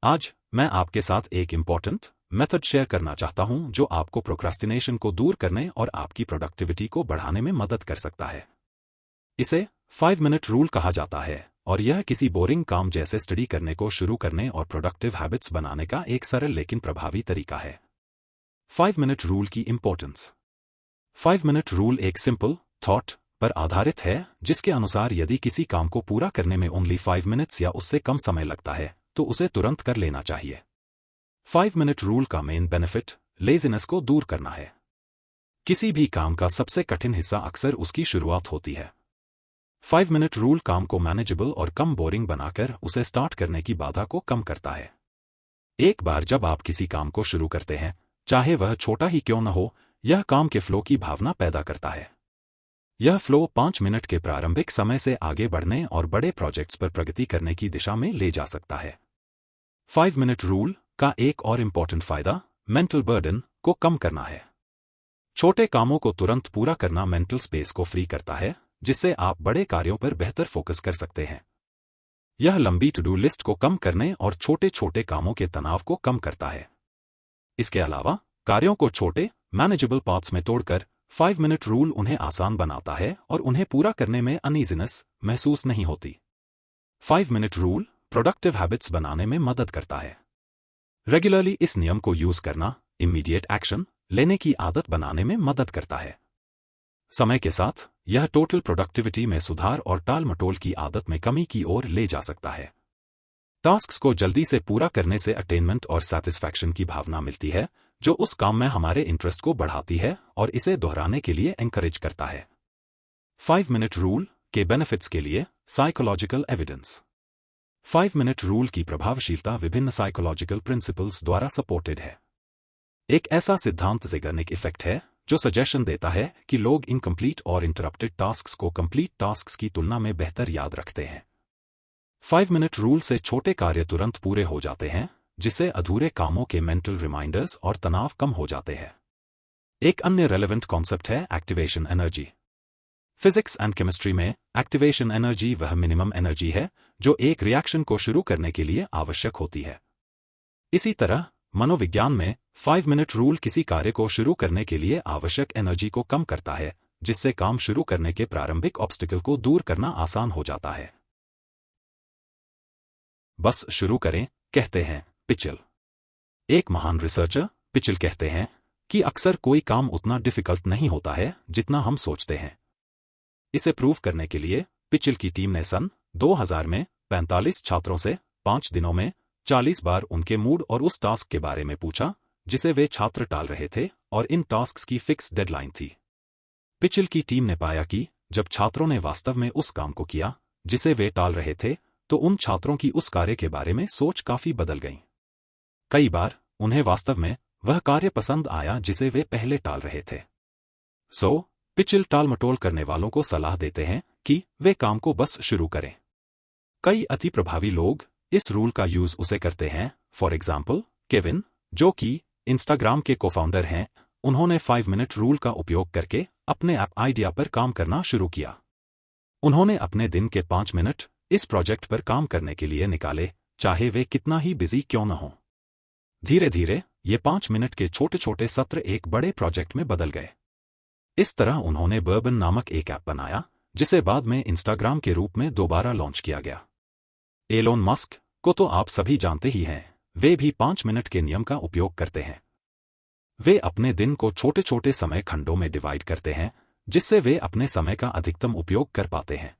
आज मैं आपके साथ एक इम्पॉर्टेंट मेथड शेयर करना चाहता हूं जो आपको प्रोक्रास्टिनेशन को दूर करने और आपकी प्रोडक्टिविटी को बढ़ाने में मदद कर सकता है। इसे 5 मिनट रूल कहा जाता है और यह किसी बोरिंग काम जैसे स्टडी करने को शुरू करने और प्रोडक्टिव हैबिट्स बनाने का एक सरल लेकिन प्रभावी तरीका है। 5 मिनट रूल की इंपॉर्टेंस। 5 मिनट रूल एक सिंपल थॉट पर आधारित है जिसके अनुसार यदि किसी काम को पूरा करने में ओनली 5 मिनट्स या उससे कम समय लगता है तो उसे तुरंत कर लेना चाहिए। 5 मिनट रूल का मेन बेनिफिट लेजीनेस को दूर करना है। किसी भी काम का सबसे कठिन हिस्सा अक्सर उसकी शुरुआत होती है। 5 मिनट रूल काम को मैनेजेबल और कम बोरिंग बनाकर उसे स्टार्ट करने की बाधा को कम करता है। एक बार जब आप किसी काम को शुरू करते हैं, चाहे वह छोटा ही क्यों न हो, यह काम के फ्लो की भावना पैदा करता है। यह फ्लो 5 मिनट के प्रारंभिक समय से आगे बढ़ने और बड़े प्रोजेक्ट्स पर प्रगति करने की दिशा में ले जा सकता है। 5 मिनट रूल का एक और इम्पॉर्टेंट फायदा मेंटल बर्डन को कम करना है। छोटे कामों को तुरंत पूरा करना मेंटल स्पेस को फ्री करता है, जिससे आप बड़े कार्यों पर बेहतर फोकस कर सकते हैं। यह लंबी टू डू लिस्ट को कम करने और छोटे छोटे कामों के तनाव को कम करता है। इसके अलावा कार्यों को छोटे मैनेजेबल पार्ट्स में तोड़कर 5 मिनट रूल उन्हें आसान बनाता है और उन्हें पूरा करने में अनईजीनेस महसूस नहीं होती। 5 मिनट रूल प्रोडक्टिव हैबिट्स बनाने में मदद करता है। रेगुलरली इस नियम को यूज करना इमीडिएट एक्शन लेने की आदत बनाने में मदद करता है। समय के साथ यह टोटल प्रोडक्टिविटी में सुधार और टाल मटोल की आदत में कमी की ओर ले जा सकता है। टास्क्स को जल्दी से पूरा करने से अटेनमेंट और सैटिस्फैक्शन की भावना मिलती है, जो उस काम में हमारे इंटरेस्ट को बढ़ाती है और इसे दोहराने के लिए एनकरेज करता है। 5 मिनट रूल के बेनिफिट्स के लिए साइकोलॉजिकल एविडेंस। 5 मिनट रूल की प्रभावशीलता विभिन्न साइकोलॉजिकल प्रिंसिपल्स द्वारा सपोर्टेड है। एक ऐसा सिद्धांत ज़ेगर्निक इफेक्ट है जो सजेशन देता है कि लोग इनकम्प्लीट और इंटरप्टेड टास्क्स को कंप्लीट टास्क्स की तुलना में बेहतर याद रखते हैं। 5 मिनट रूल से छोटे कार्य तुरंत पूरे हो जाते हैं, जिससे अधूरे कामों के मेंटल रिमाइंडर्स और तनाव कम हो जाते हैं। एक अन्य रेलेवेंट कॉन्सेप्ट है activation energy. Physics and chemistry में एक्टिवेशन एनर्जी वह मिनिमम एनर्जी है जो एक रिएक्शन को शुरू करने के लिए आवश्यक होती है। इसी तरह मनोविज्ञान में 5 मिनट रूल किसी कार्य को शुरू करने के लिए आवश्यक एनर्जी को कम करता है, जिससे काम शुरू करने के प्रारंभिक ऑब्स्टिकल को दूर करना आसान हो जाता है। बस शुरू करें, कहते हैं पिचल। एक महान रिसर्चर पिचल कहते हैं कि अक्सर कोई काम उतना डिफिकल्ट नहीं होता है जितना हम सोचते हैं। इसे प्रूव करने के लिए पिचल की टीम ने सन 2000 में 45 छात्रों से 5 दिनों में 40 बार उनके मूड और उस टास्क के बारे में पूछा जिसे वे छात्र टाल रहे थे, और इन टास्क्स की फिक्स डेडलाइन थी। पिचल की टीम ने पाया कि जब छात्रों ने वास्तव में उस काम को किया जिसे वे टाल रहे थे, तो उन छात्रों की उस कार्य के बारे में सोच काफी बदल गई। कई बार उन्हें वास्तव में वह कार्य पसंद आया जिसे वे पहले टाल रहे थे। पिचल टाल मटोल करने वालों को सलाह देते हैं कि वे काम को बस शुरू करें। कई अति प्रभावी लोग इस रूल का यूज उसे करते हैं। फॉर एग्जाम्पल केविन, जो कि इंस्टाग्राम के कोफाउंडर हैं, उन्होंने 5 मिनट रूल का उपयोग करके अपने ऐप आइडिया पर काम करना शुरू किया। उन्होंने अपने दिन के 5 मिनट इस प्रोजेक्ट पर काम करने के लिए निकाले, चाहे वे कितना ही बिजी क्यों न हो। धीरे धीरे ये 5 मिनट के छोटे छोटे सत्र एक बड़े प्रोजेक्ट में बदल गए। इस तरह उन्होंने बर्बन नामक एक ऐप बनाया, जिसे बाद में इंस्टाग्राम के रूप में दोबारा लॉन्च किया गया। एलोन मस्क को तो आप सभी जानते ही हैं, वे भी 5 मिनट के नियम का उपयोग करते हैं। वे अपने दिन को छोटे छोटे समय खंडों में डिवाइड करते हैं, जिससे वे अपने समय का अधिकतम उपयोग कर पाते हैं।